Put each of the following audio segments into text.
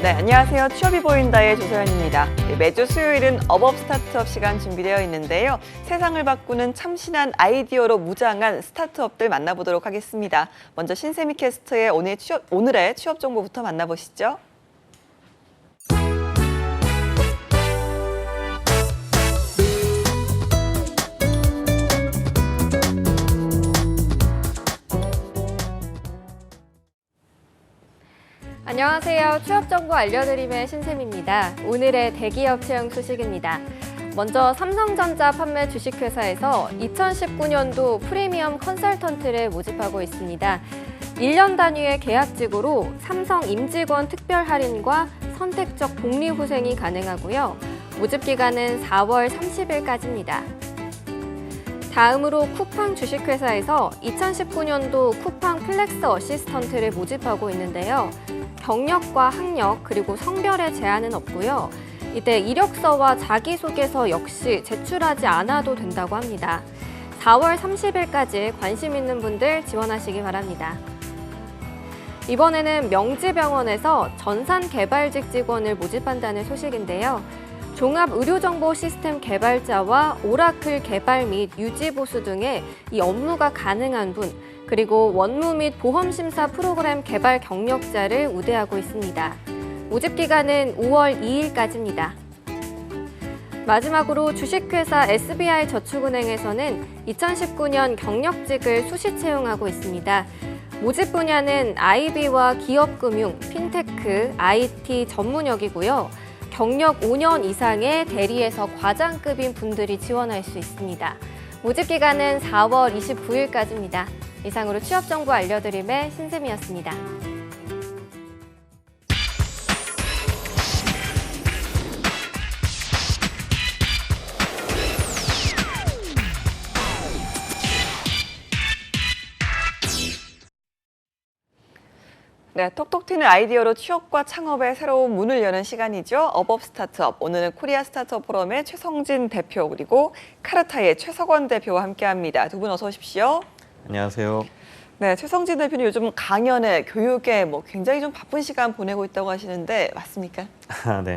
네, 안녕하세요. 취업이 보인다의 조서연입니다. 매주 수요일은 업업 스타트업 시간 준비되어 있는데요. 세상을 바꾸는 참신한 아이디어로 무장한 스타트업들 만나보도록 하겠습니다. 먼저 신세미 캐스터의 오늘의 취업 정보부터 만나보시죠. 안녕하세요. 취업정보 알려드림의 신샘입니다. 오늘의 대기업 채용 소식입니다. 먼저 삼성전자 판매 주식회사에서 2019년도 프리미엄 컨설턴트를 모집하고 있습니다. 1년 단위의 계약직으로 삼성 임직원 특별 할인과 선택적 복리후생이 가능하고요. 모집 기간은 4월 30일까지입니다. 다음으로 쿠팡 주식회사에서 2019년도 쿠팡 플렉스 어시스턴트를 모집하고 있는데요. 경력과 학력 그리고 성별에 제한은 없고요. 이때 이력서와 자기소개서 역시 제출하지 않아도 된다고 합니다. 4월 30일까지 관심 있는 분들 지원하시기 바랍니다. 이번에는 명지병원에서 전산개발직 직원을 모집한다는 소식인데요. 종합의료정보시스템 개발자와 오라클 개발 및 유지보수 등의 이 업무가 가능한 분, 그리고 원무 및 보험심사 프로그램 개발 경력자를 우대하고 있습니다. 모집 기간은 5월 2일까지입니다. 마지막으로 주식회사 SBI저축은행에서는 2019년 경력직을 수시 채용하고 있습니다. 모집 분야는 IB와 기업금융, 핀테크, IT 전문역이고요. 경력 5년 이상의 대리에서 과장급인 분들이 지원할 수 있습니다. 모집 기간은 4월 29일까지입니다. 이상으로 취업정보 알려드림의 신샘이었습니다. 네, 톡톡 튀는 아이디어로 취업과 창업의 새로운 문을 여는 시간이죠. 업업 스타트업. 오늘은 코리아 스타트업 포럼의 최성진 대표 그리고 카르타의 최석원 대표와 함께합니다. 두 분 어서 오십시오. 안녕하세요. 네, 최성진 대표님 요즘 강연에 교육에 굉장히 좀 바쁜 시간 보내고 있다고 하시는데 맞습니까? 네.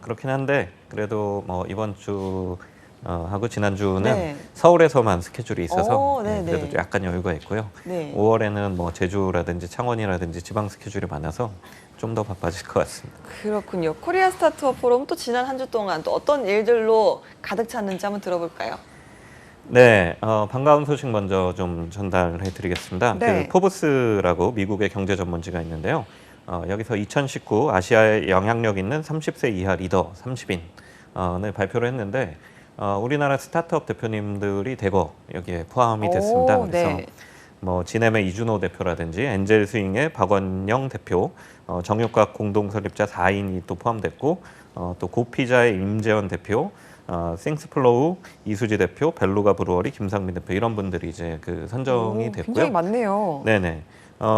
그렇긴 한데 그래도 이번 주 하고 지난주는 네. 서울에서만 스케줄이 있어서 네네. 그래도 좀 약간 여유가 있고요. 네. 5월에는 제주라든지 창원이라든지 지방 스케줄이 많아서 좀 더 바빠질 것 같습니다. 그렇군요. 코리아 스타트업 포럼 또 지난 한 주 동안 또 어떤 일들로 가득 찼는지 한번 들어볼까요? 네, 반가운 소식 먼저 좀 전달해 드리겠습니다. 네. 그 포브스라고 미국의 경제 전문지가 있는데요. 여기서 2019 아시아에 영향력 있는 30세 이하 리더 30인을 발표를 했는데 우리나라 스타트업 대표님들이 대거 여기에 포함이 됐습니다. 그래서 네. 지넴의 이준호 대표라든지 엔젤 스윙의 박원영 대표, 정육각 공동 설립자 4인이 또 포함됐고 또 고피자의 임재원 대표, 싱스플로우 이수지 대표, 벨루가 브루어리 김상민 대표 이런 분들이 이제 그 선정이 됐고요. 굉장히 많네요. 네네.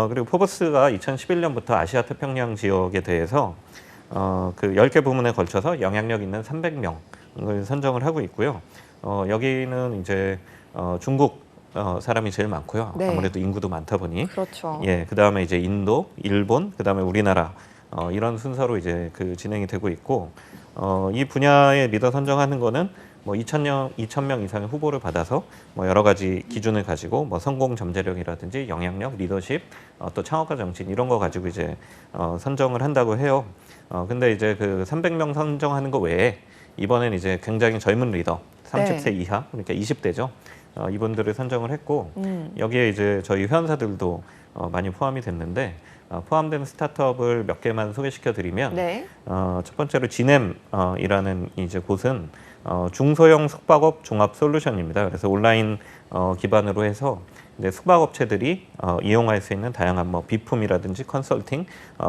그리고 포브스가 2011년부터 아시아 태평양 지역에 대해서 그 10개 부문에 걸쳐서 영향력 있는 300명을 선정을 하고 있고요. 여기는 이제 중국 사람이 제일 많고요. 네. 아무래도 인구도 많다 보니. 그렇죠. 예, 그 다음에 이제 인도, 일본, 그 다음에 우리나라 이런 순서로 이제 그 진행이 되고 있고 이 분야의 리더 선정하는 거는 2,000명 이상의 후보를 받아서 여러 가지 기준을 가지고 성공 잠재력이라든지 영향력, 리더십, 또 창업가 정신 이런 거 가지고 이제 선정을 한다고 해요. 근데 이제 그 300명 선정하는 거 외에 이번엔 이제 굉장히 젊은 리더, 30세 네. 이하, 그러니까 20대죠. 이분들을 선정을 했고 여기에 이제 저희 회원사들도 많이 포함이 됐는데 포함된 스타트업을 몇 개만 소개시켜 드리면 네. 첫 번째로 지넴이라는 이제 곳은 중소형 숙박업 종합 솔루션입니다. 그래서 온라인 기반으로 해서 이제 숙박업체들이 이용할 수 있는 다양한 비품이라든지 컨설팅,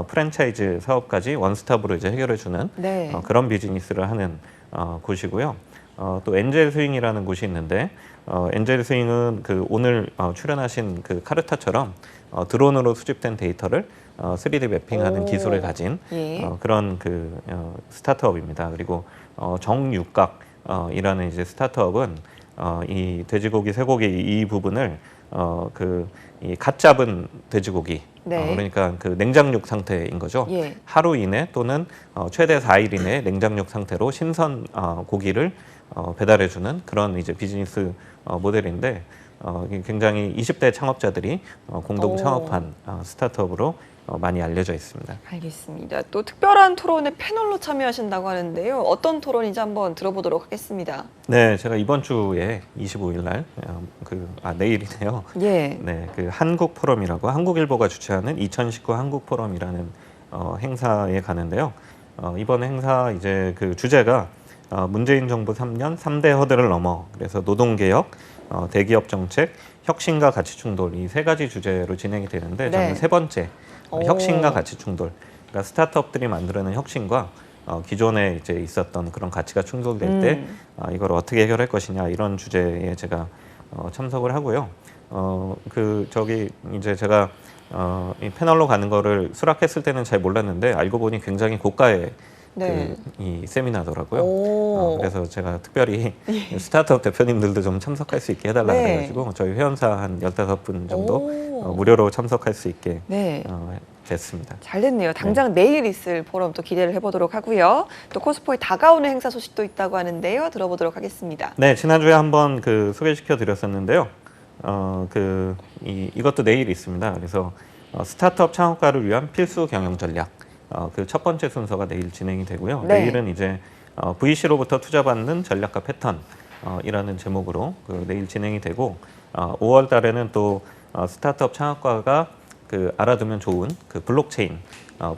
프랜차이즈 사업까지 원스톱으로 이제 해결해주는 네. 그런 비즈니스를 하는 곳이고요. 또 엔젤 스윙이라는 곳이 있는데 엔젤 스윙은 그 오늘 출연하신 그 카르타처럼 드론으로 수집된 데이터를 3D 매핑하는 기술을 가진 예. 그런 그 스타트업입니다. 그리고 정육각이라는 이제 스타트업은 이 돼지고기, 쇠고기 이 부분을 이 갓 잡은 돼지고기, 네. 그러니까 그 냉장육 상태인 거죠. 예. 하루 이내 또는 최대 4일 이내 냉장육 상태로 신선 고기를 배달해주는 그런 이제 비즈니스 모델인데 이게 굉장히 20대 창업자들이 공동 오. 창업한 스타트업으로 많이 알려져 있습니다. 알겠습니다. 또 특별한 토론에 패널로 참여하신다고 하는데요. 어떤 토론인지 한번 들어보도록 하겠습니다. 네, 제가 이번 주에 25일 날, 내일이네요. 예. 네, 그 한국 포럼이라고 한국일보가 주최하는 2019 한국 포럼이라는 행사에 가는데요. 이번 행사 이제 그 주제가 문재인 정부 3년 3대 허들을 넘어, 그래서 노동개혁, 대기업 정책, 혁신과 가치 충돌 이 세 가지 주제로 진행이 되는데 네. 저는 세 번째 오. 혁신과 가치 충돌, 그러니까 스타트업들이 만들어낸 혁신과 기존에 이제 있었던 그런 가치가 충돌될 때 이걸 어떻게 해결할 것이냐 이런 주제에 제가 참석을 하고요. 이제 제가 이 패널로 가는 거를 수락했을 때는 잘 몰랐는데 알고 보니 굉장히 고가의 네. 이 세미나더라고요. 오. 그래서 제가 특별히 스타트업 대표님들도 좀 참석할 수 있게 해달라 네. 그래가지고 저희 회원사 한 15분 정도 오. 무료로 참석할 수 있게 네. 됐습니다. 잘 됐네요. 당장 내일 있을 포럼 또 기대를 해보도록 하고요. 또 코스포에 다가오는 행사 소식도 있다고 하는데요. 들어보도록 하겠습니다. 네, 지난주에 한번 소개시켜 드렸었는데요. 이것도 내일 있습니다. 그래서 스타트업 창업가를 위한 필수 경영 전략. 그 첫 번째 순서가 내일 진행이 되고요. 네. 내일은 이제 VC로부터 투자받는 전략과 패턴 이라는 제목으로 내일 진행이 되고 5월 달에는 또 스타트업 창업가가 알아두면 좋은 블록체인,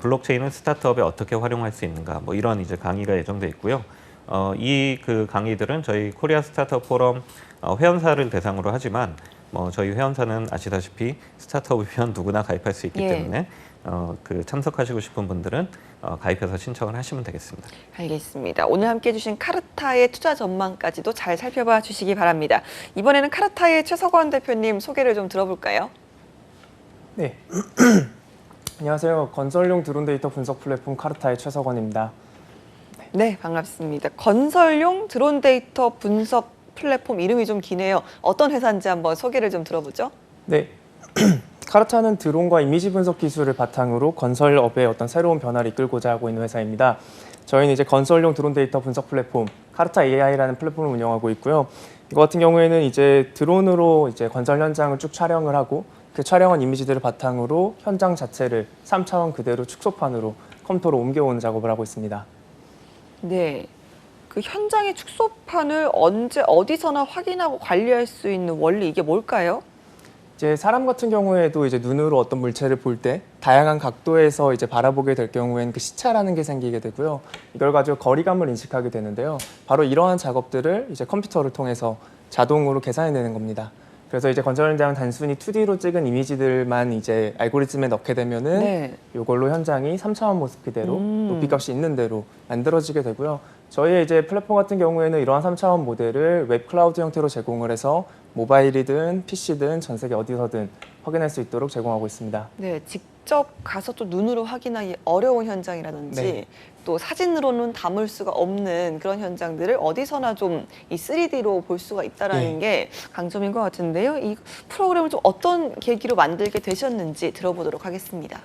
블록체인을 스타트업에 어떻게 활용할 수 있는가 뭐 이런 이제 강의가 예정돼 있고요. 이 강의들은 저희 코리아 스타트업 포럼 회원사를 대상으로 하지만 저희 회원사는 아시다시피 스타트업이면 누구나 가입할 수 있기 예. 때문에 참석하시고 싶은 분들은 가입해서 신청을 하시면 되겠습니다. 알겠습니다. 오늘 함께 해주신 카르타의 투자 전망까지도 잘 살펴봐 주시기 바랍니다. 이번에는 카르타의 최석원 대표님 소개를 좀 들어볼까요? 네. 안녕하세요. 건설용 드론 데이터 분석 플랫폼 카르타의 최석원입니다. 네, 반갑습니다. 건설용 드론 데이터 분석 플랫폼 이름이 좀 기네요. 어떤 회사인지 한번 소개를 좀 들어보죠. 네. 카르타는 드론과 이미지 분석 기술을 바탕으로 건설업의 어떤 새로운 변화를 이끌고자 하고 있는 회사입니다. 저희는 이제 건설용 드론 데이터 분석 플랫폼 카르타 AI라는 플랫폼을 운영하고 있고요. 이거 같은 경우에는 이제 드론으로 이제 건설 현장을 쭉 촬영을 하고 그 촬영한 이미지들을 바탕으로 현장 자체를 3차원 그대로 축소판으로 컴퓨터로 옮겨오는 작업을 하고 있습니다. 네. 그 현장의 축소판을 언제 어디서나 확인하고 관리할 수 있는 원리 이게 뭘까요? 이제 사람 같은 경우에도 이제 눈으로 어떤 물체를 볼 때 다양한 각도에서 이제 바라보게 될 경우에는 그 시차라는 게 생기게 되고요. 이걸 가지고 거리감을 인식하게 되는데요. 바로 이러한 작업들을 이제 컴퓨터를 통해서 자동으로 계산해내는 겁니다. 그래서 이제 건설 현장은 단순히 2D로 찍은 이미지들만 이제 알고리즘에 넣게 되면은 네. 이걸로 현장이 3차원 모습 그대로 높이값이 있는 대로 만들어지게 되고요. 저희의 이제 플랫폼 같은 경우에는 이러한 3차원 모델을 웹 클라우드 형태로 제공을 해서 모바일이든 PC든 전 세계 어디서든 확인할 수 있도록 제공하고 있습니다. 네, 직접 가서 또 눈으로 확인하기 어려운 현장이라든지 네. 또 사진으로는 담을 수가 없는 그런 현장들을 어디서나 좀 이 3D로 볼 수가 있다는 네. 게 강점인 것 같은데요. 이 프로그램을 좀 어떤 계기로 만들게 되셨는지 들어보도록 하겠습니다.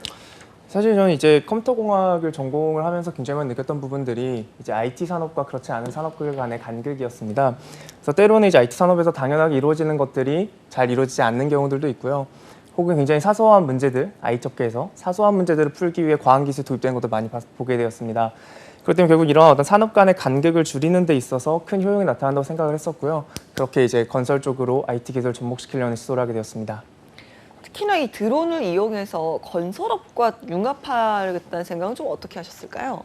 사실 저는 이제 컴퓨터공학을 전공을 하면서 굉장히 많이 느꼈던 부분들이 이제 IT 산업과 그렇지 않은 산업들 간의 간극이었습니다. 그래서 때로는 이제 IT 산업에서 당연하게 이루어지는 것들이 잘 이루어지지 않는 경우들도 있고요. 혹은 굉장히 사소한 문제들, IT 업계에서 사소한 문제들을 풀기 위해 과학기술이 도입되는 것도 많이 보게 되었습니다. 그렇기 때문에 결국 이런 어떤 산업 간의 간극을 줄이는 데 있어서 큰 효용이 나타난다고 생각을 했었고요. 그렇게 이제 건설 쪽으로 IT 기술을 접목시키려는 시도를 하게 되었습니다. 특히나 이 드론을 이용해서 건설업과 융합하겠다는 생각은 좀 어떻게 하셨을까요?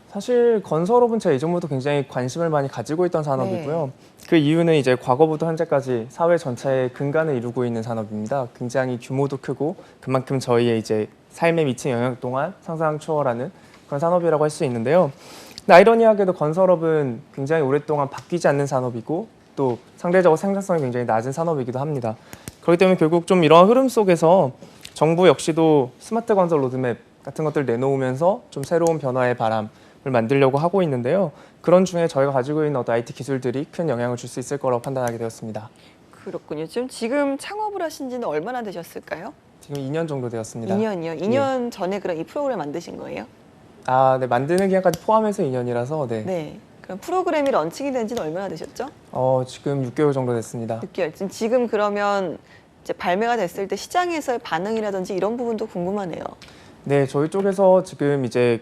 사실 건설업은 제가 이전부터 굉장히 관심을 많이 가지고 있던 산업이고요. 그 이유는 이제 과거부터 현재까지 사회 전체의 근간을 이루고 있는 산업입니다. 굉장히 규모도 크고 그만큼 저희의 이제 삶에 미친 영향 동안 상상 초월하는 그런 산업이라고 할 수 있는데요. 근데 아이러니하게도 건설업은 굉장히 오랫동안 바뀌지 않는 산업이고 또 상대적으로 생산성이 굉장히 낮은 산업이기도 합니다. 그렇기 때문에 결국 좀 이러한 흐름 속에서 정부 역시도 스마트 건설 로드맵 같은 것들을 내놓으면서 좀 새로운 변화의 바람을 만들려고 하고 있는데요. 그런 중에 저희가 가지고 있는 어떤 IT 기술들이 큰 영향을 줄 수 있을 거라고 판단하게 되었습니다. 그렇군요. 지금 창업을 하신 지는 얼마나 되셨을까요? 지금 2년 정도 되었습니다. 2년이요? 2년 전에 그럼 이 프로그램 만드신 거예요? 네, 만드는 기간까지 포함해서 2년이라서 네. 네. 그럼 프로그램이 런칭이 된 지는 얼마나 되셨죠? 지금 6개월 정도 됐습니다. 6개월. 지금 그러면 이제 발매가 됐을 때 시장에서의 반응이라든지 이런 부분도 궁금하네요. 네, 저희 쪽에서 지금 이제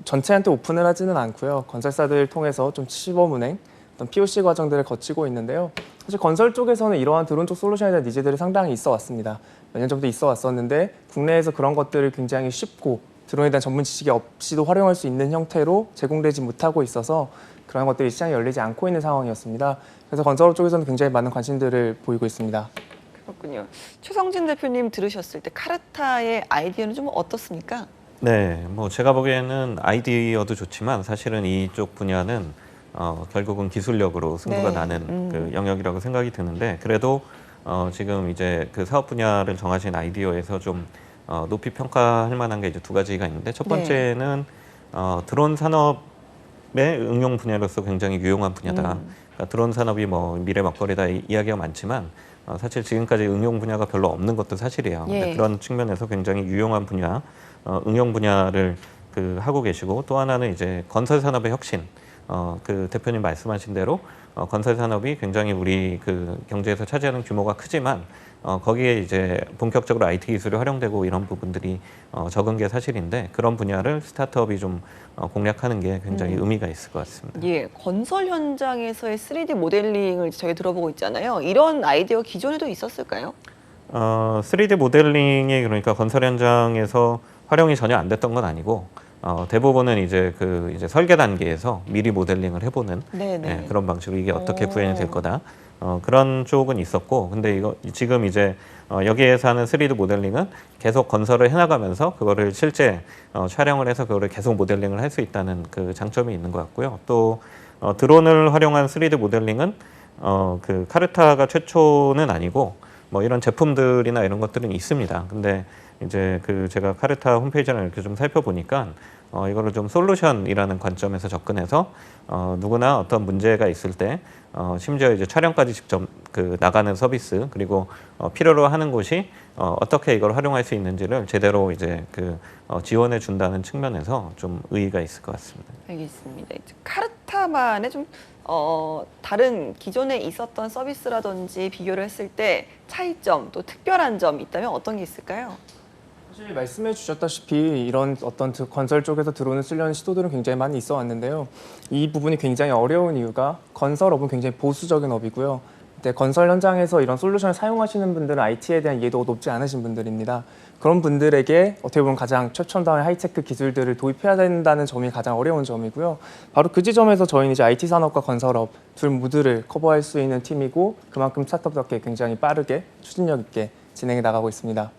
전체한테 오픈을 하지는 않고요. 건설사들 통해서 좀 시범 운행, 어떤 POC 과정들을 거치고 있는데요. 사실 건설 쪽에서는 이러한 드론 쪽 솔루션에 대한 니즈들이 상당히 있어 왔습니다. 몇 년 전부터 있어 왔었는데 국내에서 그런 것들을 굉장히 쉽고 드론에 대한 전문 지식이 없이도 활용할 수 있는 형태로 제공되지 못하고 있어서 그런 것들이 시장에 열리지 않고 있는 상황이었습니다. 그래서 건설업 쪽에서는 굉장히 많은 관심들을 보이고 있습니다. 그렇군요. 최성진 대표님 들으셨을 때 카르타의 아이디어는 좀 어떻습니까? 네, 뭐 제가 보기에는 아이디어도 좋지만 사실은 이쪽 분야는 결국은 기술력으로 승부가 네. 나는 그 영역이라고 생각이 드는데 그래도 지금 이제 그 사업 분야를 정하신 아이디어에서 좀 높이 평가할 만한 게 이제 두 가지가 있는데 첫 번째는 드론 산업의 응용 분야로서 굉장히 유용한 분야다. 그러니까 드론 산업이 뭐 미래 먹거리다 이야기가 많지만 사실 지금까지 응용 분야가 별로 없는 것도 사실이에요. 예. 근데 그런 측면에서 굉장히 유용한 분야, 응용 분야를 하고 계시고 또 하나는 이제 건설 산업의 혁신. 그 대표님 말씀하신 대로 건설 산업이 굉장히 우리 그 경제에서 차지하는 규모가 크지만 거기에 이제 본격적으로 IT 기술이 활용되고 이런 부분들이 적은 게 사실인데 그런 분야를 스타트업이 좀 공략하는 게 굉장히 의미가 있을 것 같습니다. 예, 건설 현장에서의 3D 모델링을 저희 들어보고 있잖아요. 이런 아이디어 기존에도 있었을까요? 3D 모델링이 그러니까 건설 현장에서 활용이 전혀 안 됐던 건 아니고 대부분은 이제 이제 설계 단계에서 미리 모델링을 해보는 네네. 그런 방식으로 이게 어떻게 구현이 될 거다. 그런 쪽은 있었고, 근데 이거 지금 이제 여기에서 하는 3D 모델링은 계속 건설을 해나가면서 그거를 실제 촬영을 해서 그거를 계속 모델링을 할 수 있다는 그 장점이 있는 것 같고요. 또 드론을 활용한 3D 모델링은 그 카르타가 최초는 아니고 뭐 이런 제품들이나 이런 것들은 있습니다. 근데 이제 제가 카르타 홈페이지를 이렇게 좀 살펴보니까 이거를 좀 솔루션이라는 관점에서 접근해서 누구나 어떤 문제가 있을 때 심지어 이제 촬영까지 직접 나가는 서비스 그리고 필요로 하는 곳이 어떻게 이걸 활용할 수 있는지를 제대로 이제 지원해 준다는 측면에서 좀 의의가 있을 것 같습니다. 알겠습니다. 이제 카르타만의 좀 다른 기존에 있었던 서비스라든지 비교를 했을 때 차이점 또 특별한 점 있다면 어떤 게 있을까요? 사실 말씀해 주셨다시피 이런 어떤 건설 쪽에서 드론을 쓰려는 시도들은 굉장히 많이 있어 왔는데요. 이 부분이 굉장히 어려운 이유가 건설업은 굉장히 보수적인 업이고요. 근데 건설 현장에서 이런 솔루션을 사용하시는 분들은 IT에 대한 이해도가 높지 않으신 분들입니다. 그런 분들에게 어떻게 보면 가장 최첨단의 하이테크 기술들을 도입해야 된다는 점이 가장 어려운 점이고요. 바로 그 지점에서 저희는 이제 IT 산업과 건설업 둘 모두를 커버할 수 있는 팀이고 그만큼 스타트업답게 굉장히 빠르게 추진력 있게 진행해 나가고 있습니다.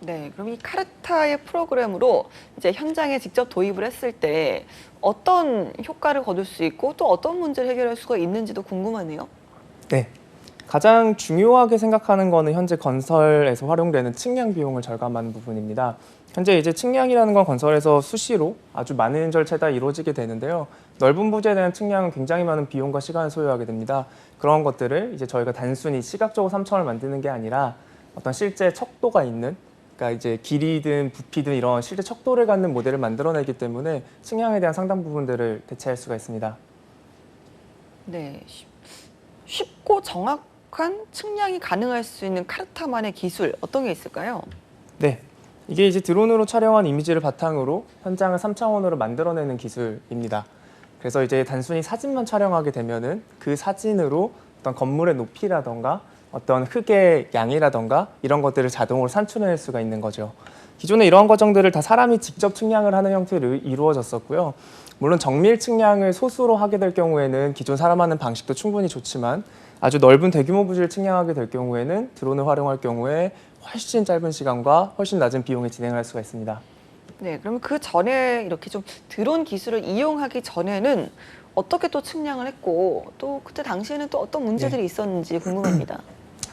네, 그럼 이 카르타의 프로그램으로 이제 현장에 직접 도입을 했을 때 어떤 효과를 거둘 수 있고 또 어떤 문제를 해결할 수가 있는지도 궁금하네요. 네. 가장 중요하게 생각하는 거는 현재 건설에서 활용되는 측량 비용을 절감하는 부분입니다. 현재 이제 측량이라는 건 건설에서 수시로 아주 많은 절차가 이루어지게 되는데요. 넓은 부지에 대한 측량은 굉장히 많은 비용과 시간을 소요하게 됩니다. 그런 것들을 이제 저희가 단순히 시각적으로 3차원을 만드는 게 아니라 어떤 실제 척도가 있는 그러니까 이제 길이든 부피든 이런 실제 척도를 갖는 모델을 만들어내기 때문에 측량에 대한 상당 부분들을 대체할 수가 있습니다. 네, 쉽고 정확한 측량이 가능할 수 있는 카르타만의 기술 어떤 게 있을까요? 네, 이게 이제 드론으로 촬영한 이미지를 바탕으로 현장을 3차원으로 만들어내는 기술입니다. 그래서 이제 단순히 사진만 촬영하게 되면은 그 사진으로 어떤 건물의 높이라던가 어떤 흙의 양이라던가 이런 것들을 자동으로 산출해낼 수가 있는 거죠. 기존에 이러한 과정들을 다 사람이 직접 측량을 하는 형태로 이루어졌었고요. 물론 정밀 측량을 소수로 하게 될 경우에는 기존 사람 하는 방식도 충분히 좋지만 아주 넓은 대규모 부지를 측량하게 될 경우에는 드론을 활용할 경우에 훨씬 짧은 시간과 훨씬 낮은 비용에 진행을 할 수가 있습니다. 네, 그럼 그 전에 이렇게 좀 드론 기술을 이용하기 전에는 어떻게 또 측량을 했고 또 그때 당시에는 또 어떤 문제들이 있었는지 궁금합니다.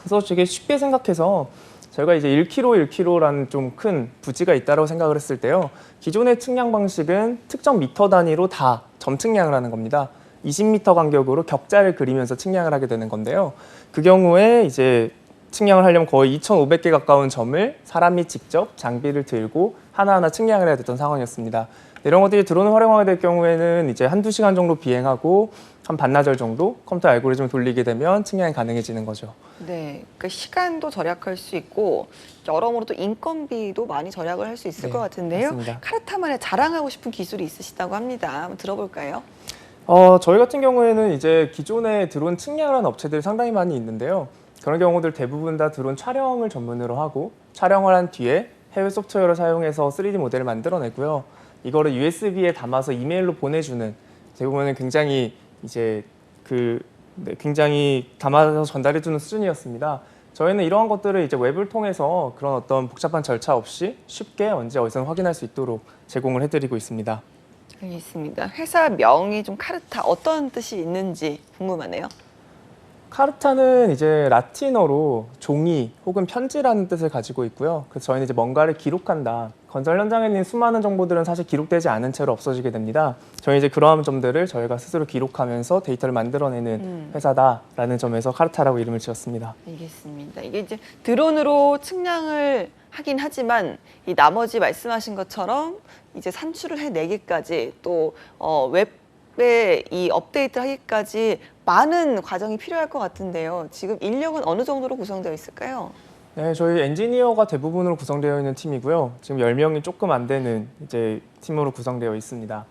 그래서 되게 쉽게 생각해서 저희가 이제 1km 좀 큰 부지가 있다고 생각을 했을 때요. 기존의 측량 방식은 특정 미터 단위로 다 점 측량을 하는 겁니다. 20m 간격으로 격자를 그리면서 측량을 하게 되는 건데요. 그 경우에 이제 측량을 하려면 거의 2,500개 가까운 점을 사람이 직접 장비를 들고 하나하나 측량을 해야 됐던 상황이었습니다. 이런 것들이 드론을 활용하게 될 경우에는 이제 한두 시간 정도 비행하고 한 반나절 정도 컴퓨터 알고리즘을 돌리게 되면 측량이 가능해지는 거죠. 네, 그러니까 시간도 절약할 수 있고 여러모로 또 인건비도 많이 절약을 할 수 있을 네, 것 같은데요. 맞습니다. 카르타만의 자랑하고 싶은 기술이 있으시다고 합니다. 한번 들어볼까요? 저희 같은 경우에는 이제 기존에 드론 측량을 하는 업체들이 상당히 많이 있는데요. 그런 경우들 대부분 다 드론 촬영을 전문으로 하고 촬영을 한 뒤에 해외 소프트웨어를 사용해서 3D 모델을 만들어내고요. 이거를 USB에 담아서 이메일로 보내주는 대부분은 굉장히 이제 굉장히 담아서 전달해주는 수준이었습니다. 저희는 이러한 것들을 이제 웹을 통해서 그런 어떤 복잡한 절차 없이 쉽게 언제 어디서든 확인할 수 있도록 제공을 해드리고 있습니다. 알겠습니다. 회사 명이 좀 카르타 어떤 뜻이 있는지 궁금하네요. 카르타는 이제 라틴어로 종이 혹은 편지라는 뜻을 가지고 있고요. 그래서 저희는 이제 뭔가를 기록한다. 건설 현장에 있는 수많은 정보들은 사실 기록되지 않은 채로 없어지게 됩니다. 저희 이제 그러한 점들을 저희가 스스로 기록하면서 데이터를 만들어내는 회사다라는 점에서 카르타라고 이름을 지었습니다. 알겠습니다. 이게 이제 드론으로 측량을 하긴 하지만 이 나머지 말씀하신 것처럼 이제 산출을 해내기까지 또 웹에 이 업데이트를 하기까지 많은 과정이 필요할 것 같은데요. 지금 인력은 어느 정도로 구성되어 있을까요? 네, 저희 엔지니어가 대부분으로 구성되어 있는 팀이고요. 지금 10명이 조금 안 되는 이제 팀으로 구성되어 있습니다.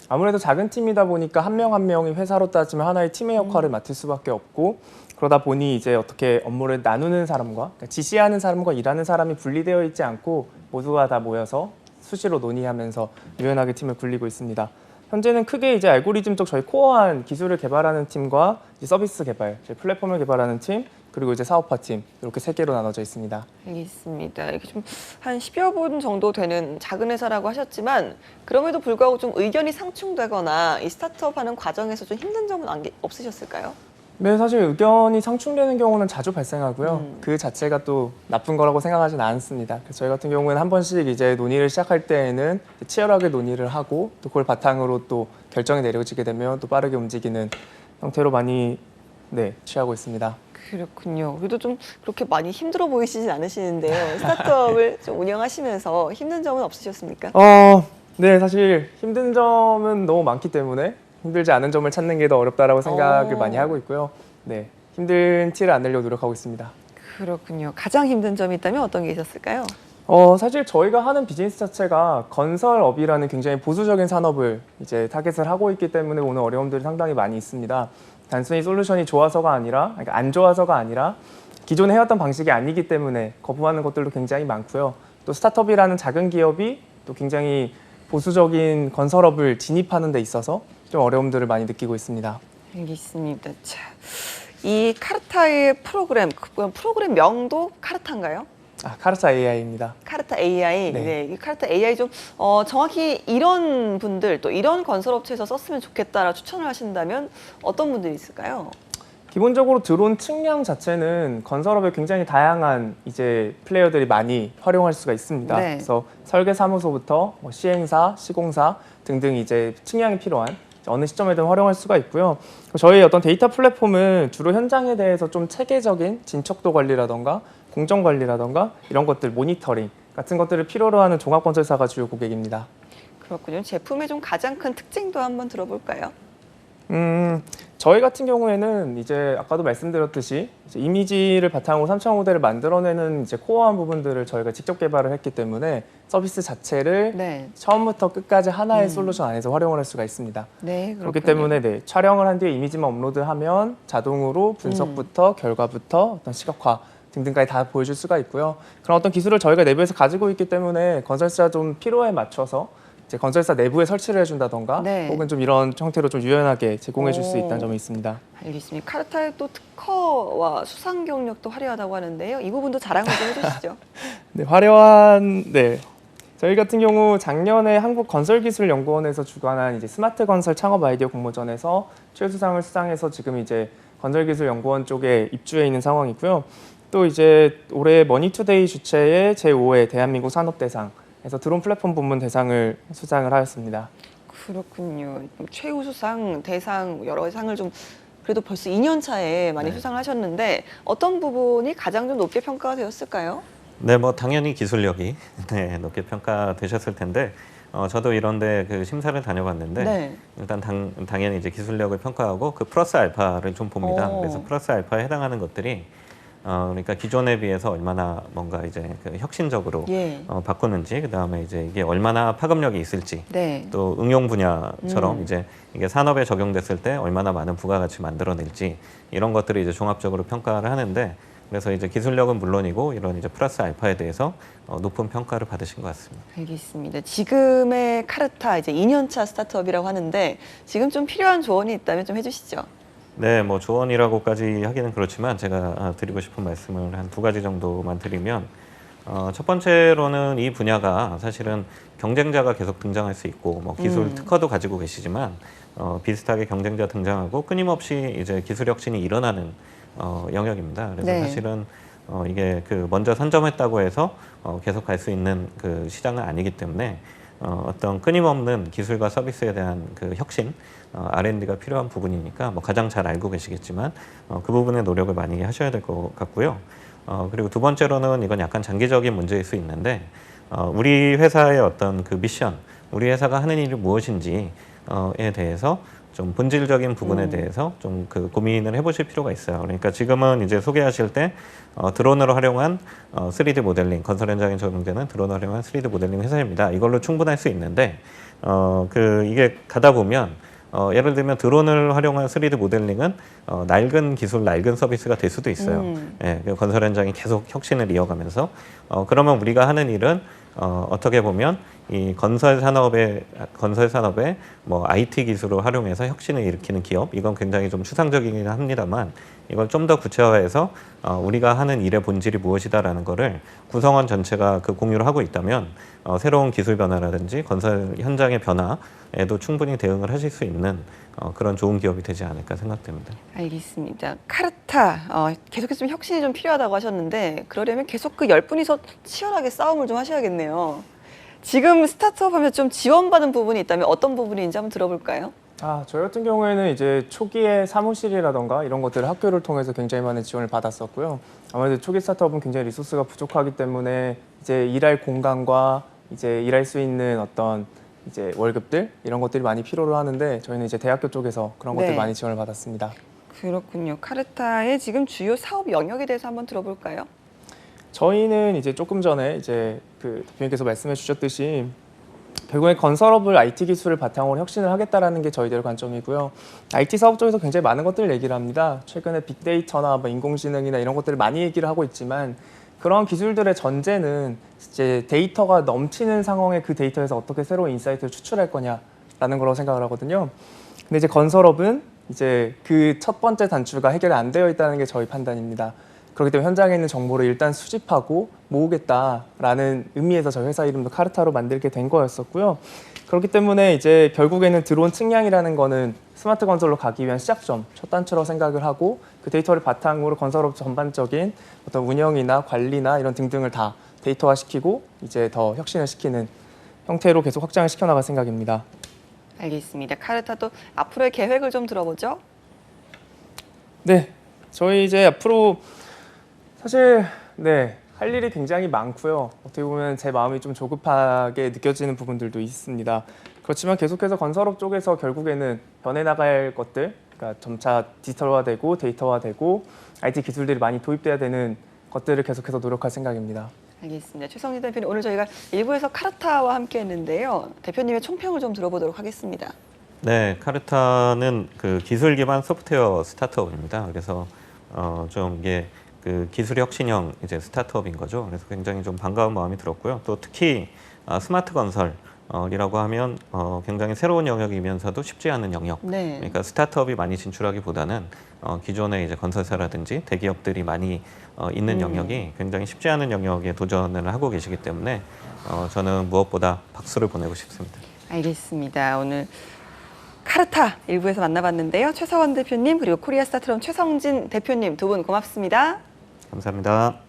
아무래도 작은 팀이다 보니까 한 명 한 명이 회사로 따지면 하나의 팀의 역할을 맡을 수밖에 없고 그러다 보니 이제 어떻게 업무를 나누는 사람과 그러니까 지시하는 사람과 일하는 사람이 분리되어 있지 않고 모두가 다 모여서 수시로 논의하면서 유연하게 팀을 굴리고 있습니다. 현재는 크게 이제 알고리즘 쪽 저희 코어한 기술을 개발하는 팀과 이제 서비스 개발, 저희 플랫폼을 개발하는 팀, 그리고 이제 사업화 팀 이렇게 3개로 나눠져 있습니다. 알겠습니다. 이렇게 좀 한 10여 분 정도 되는 작은 회사라고 하셨지만 그럼에도 불구하고 좀 의견이 상충되거나 이 스타트업 하는 과정에서 좀 힘든 점은 없으셨을까요? 네, 사실 의견이 상충되는 경우는 자주 발생하고요. 그 자체가 또 나쁜 거라고 생각하진 않습니다. 그래서 저희 같은 경우에는 한 번씩 이제 논의를 시작할 때에는 치열하게 논의를 하고 또 그걸 바탕으로 또 결정이 내려지게 되면 또 빠르게 움직이는 형태로 많이 취하고 있습니다. 그렇군요. 그래도 좀 그렇게 많이 힘들어 보이시진 않으시는데요. 스타트업을 좀 운영하시면서 힘든 점은 없으셨습니까? 네, 사실 힘든 점은 너무 많기 때문에 힘들지 않은 점을 찾는 게 더 어렵다라고 생각을 많이 하고 있고요. 네, 힘든 티를 안 내려고 노력하고 있습니다. 그렇군요. 가장 힘든 점이 있다면 어떤 게 있었을까요? 사실 저희가 하는 비즈니스 자체가 건설업이라는 굉장히 보수적인 산업을 이제 타겟을 하고 있기 때문에 오는 어려움들이 상당히 많이 있습니다. 단순히 솔루션이 좋아서가 아니라, 그러니까 안 좋아서가 아니라 기존에 해왔던 방식이 아니기 때문에 거부하는 것들도 굉장히 많고요. 또 스타트업이라는 작은 기업이 또 굉장히 보수적인 건설업을 진입하는 데 있어서 좀 어려움들을 많이 느끼고 있습니다. 알겠습니다. 자, 이 카르타의 프로그램 명도 카르타인가요? 카르타 AI입니다. 카르타 AI. 네. 네, 이 카르타 AI 좀 정확히 이런 분들 또 이런 건설업체에서 썼으면 좋겠다라 추천을 하신다면 어떤 분들이 있을까요? 기본적으로 드론 측량 자체는 건설업에 굉장히 다양한 이제 플레이어들이 많이 활용할 수가 있습니다. 네. 그래서 설계 사무소부터 시행사, 시공사 등등 이제 측량이 필요한 어느 시점에든 활용할 수가 있고요. 저희 어떤 데이터 플랫폼은 주로 현장에 대해서 좀 체계적인 진척도 관리라던가 공정 관리라던가 이런 것들 모니터링 같은 것들을 필요로 하는 종합건설사가 주요 고객입니다. 그렇군요. 제품의 좀 가장 큰 특징도 한번 들어볼까요? 저희 같은 경우에는 이제 아까도 말씀드렸듯이 이제 이미지를 바탕으로 3차원 모델을 만들어내는 이제 코어한 부분들을 저희가 직접 개발을 했기 때문에 서비스 자체를 네. 처음부터 끝까지 하나의 솔루션 안에서 활용을 할 수가 있습니다. 네, 그렇기 그렇군요. 때문에 촬영을 한 뒤에 이미지만 업로드하면 자동으로 분석부터 결과부터 어떤 시각화 등등까지 다 보여줄 수가 있고요. 그런 어떤 기술을 저희가 내부에서 가지고 있기 때문에 건설사 좀 필요에 맞춰서 이제 건설사 내부에 설치를 해준다던가 네. 혹은 좀 이런 형태로 좀 유연하게 제공해줄 수 있다는 점이 있습니다. 알겠습니다. 카르타의 또 특허와 수상 경력도 화려하다고 하는데요. 이 부분도 자랑을 좀 해주시죠. 네, 화려한 저희 같은 경우 작년에 한국건설기술연구원에서 주관한 이제 스마트 건설 창업 아이디어 공모전에서 최우수상을 수상해서 지금 이제 건설기술연구원 쪽에 입주해 있는 상황이고요. 또 이제 올해 머니투데이 주최의 제5회 대한민국 산업대상에서 드론 플랫폼 부문 대상을 수상을 하였습니다. 그렇군요. 최우수상, 대상 여러 상을 좀 그래도 벌써 2년 차에 많이 네. 수상을 하셨는데 어떤 부분이 가장 좀 높게 평가가 되었을까요? 네, 뭐 당연히 기술력이 네, 높게 평가되셨을 텐데 저도 이런데 그 심사를 다녀봤는데 네. 일단 당연히 이제 기술력을 평가하고 그 플러스 알파를 좀 봅니다. 오. 그래서 플러스 알파에 해당하는 것들이 그러니까 기존에 비해서 얼마나 뭔가 이제 그 혁신적으로 예. 바꾸는지, 그 다음에 이제 이게 얼마나 파급력이 있을지, 네. 또 응용 분야처럼 음. 이제 이게 산업에 적용됐을 때 얼마나 많은 부가가치 만들어낼지 이런 것들을 이제 종합적으로 평가를 하는데, 그래서 이제 기술력은 물론이고 이런 이제 플러스 알파에 대해서 높은 평가를 받으신 것 같습니다. 알겠습니다. 지금의 카르타 이제 2년차 스타트업이라고 하는데 지금 좀 필요한 조언이 있다면 좀 해주시죠. 네, 뭐 조언이라고까지 하기는 그렇지만 제가 드리고 싶은 말씀을 한 2가지 정도만 드리면, 첫 번째로는 이 분야가 사실은 경쟁자가 계속 등장할 수 있고 뭐 기술 특허도 가지고 계시지만 비슷하게 경쟁자 등장하고 끊임없이 이제 기술 혁신이 일어나는 영역입니다. 그래서 네. 사실은 이게 그 먼저 선점했다고 해서 계속 갈 수 있는 그 시장은 아니기 때문에 어떤 끊임없는 기술과 서비스에 대한 그 혁신, R&D가 필요한 부분이니까 뭐 가장 잘 알고 계시겠지만 그 부분에 노력을 많이 하셔야 될 것 같고요. 그리고 두 번째로는 이건 약간 장기적인 문제일 수 있는데 우리 회사의 어떤 그 미션, 우리 회사가 하는 일이 무엇인지에 대해서 좀 본질적인 부분에 대해서 좀 그 고민을 해보실 필요가 있어요. 그러니까 지금은 이제 소개하실 때 드론으로 활용한 3D 모델링, 건설 현장에 적용되는 드론을 활용한 3D 모델링 회사입니다. 이걸로 충분할 수 있는데 이게 가다 보면 예를 들면 드론을 활용한 3D 모델링은 낡은 기술, 낡은 서비스가 될 수도 있어요. 예, 그 건설 현장이 계속 혁신을 이어가면서 그러면 우리가 하는 일은 어떻게 보면 이 건설 산업의 뭐 IT 기술을 활용해서 혁신을 일으키는 기업, 이건 굉장히 좀 추상적이긴 합니다만 이걸 좀 더 구체화해서 우리가 하는 일의 본질이 무엇이다라는 거를 구성원 전체가 그 공유를 하고 있다면 새로운 기술 변화라든지 건설 현장의 변화에도 충분히 대응을 하실 수 있는 그런 좋은 기업이 되지 않을까 생각됩니다. 알겠습니다. 카르타 계속해서 좀 혁신이 좀 필요하다고 하셨는데 그러려면 계속 그 10분이서 치열하게 싸움을 좀 하셔야겠네요. 지금 스타트업 하면 좀 지원받은 부분이 있다면 어떤 부분인지 한번 들어볼까요? 저희 같은 경우에는 이제 초기에 사무실이라던가 이런 것들을 학교를 통해서 굉장히 많은 지원을 받았었고요. 아무래도 초기 스타트업은 굉장히 리소스가 부족하기 때문에 이제 일할 공간과 이제 일할 수 있는 어떤 이제 월급들 이런 것들이 많이 필요로 하는데 저희는 이제 대학교 쪽에서 그런 것들 네. 많이 지원을 받았습니다. 그렇군요. 카르타의 지금 주요 사업 영역에 대해서 한번 들어볼까요? 저희는 이제 조금 전에 이제 그 대표님께서 말씀해 주셨듯이 결국에 건설업을 IT 기술을 바탕으로 혁신을 하겠다라는 게 저희들의 관점이고요. IT 사업 쪽에서 굉장히 많은 것들을 얘기를 합니다. 최근에 빅데이터나 뭐 인공지능이나 이런 것들을 많이 얘기를 하고 있지만 그런 기술들의 전제는 이제 데이터가 넘치는 상황에 그 데이터에서 어떻게 새로운 인사이트를 추출할 거냐라는 거라고 생각을 하거든요. 근데 이제 건설업은 이제 그 첫 번째 단추가 해결이 안 되어 있다는 게 저희 판단입니다. 그렇기 때문에 현장에 있는 정보를 일단 수집하고 모으겠다라는 의미에서 저희 회사 이름도 카르타로 만들게 된 거였었고요. 그렇기 때문에 이제 결국에는 드론 측량이라는 거는 스마트 건설로 가기 위한 시작점, 첫 단추라고 생각을 하고 그 데이터를 바탕으로 건설업 전반적인 어떤 운영이나 관리나 이런 등등을 다 데이터화시키고 이제 더 혁신을 시키는 형태로 계속 확장을 시켜나갈 생각입니다. 알겠습니다. 카르타도 앞으로의 계획을 좀 들어보죠. 네, 저희 이제 앞으로 사실 할 일이 굉장히 많고요. 어떻게 보면 제 마음이 좀 조급하게 느껴지는 부분들도 있습니다. 그렇지만 계속해서 건설업 쪽에서 결국에는 변해나갈 것들, 그러니까 점차 디지털화되고 데이터화되고 IT 기술들이 많이 도입돼야 되는 것들을 계속해서 노력할 생각입니다. 알겠습니다. 최성진 대표님, 오늘 저희가 일부에서 카르타와 함께 했는데요. 대표님의 총평을 좀 들어보도록 하겠습니다. 네, 카르타는 그 기술 기반 소프트웨어 스타트업입니다. 그래서 좀 이게 그 기술 혁신형 이제 스타트업인 거죠. 그래서 굉장히 좀 반가운 마음이 들었고요. 또 특히 스마트 건설이라고 하면 굉장히 새로운 영역이면서도 쉽지 않은 영역. 네. 그러니까 스타트업이 많이 진출하기보다는 기존의 이제 건설사라든지 대기업들이 많이 있는 영역이 굉장히 쉽지 않은 영역에 도전을 하고 계시기 때문에 저는 무엇보다 박수를 보내고 싶습니다. 알겠습니다. 오늘 카르타 일부에서 만나봤는데요. 최서원 대표님 그리고 코리아 스타트럼 최성진 대표님 두 분 고맙습니다. 감사합니다.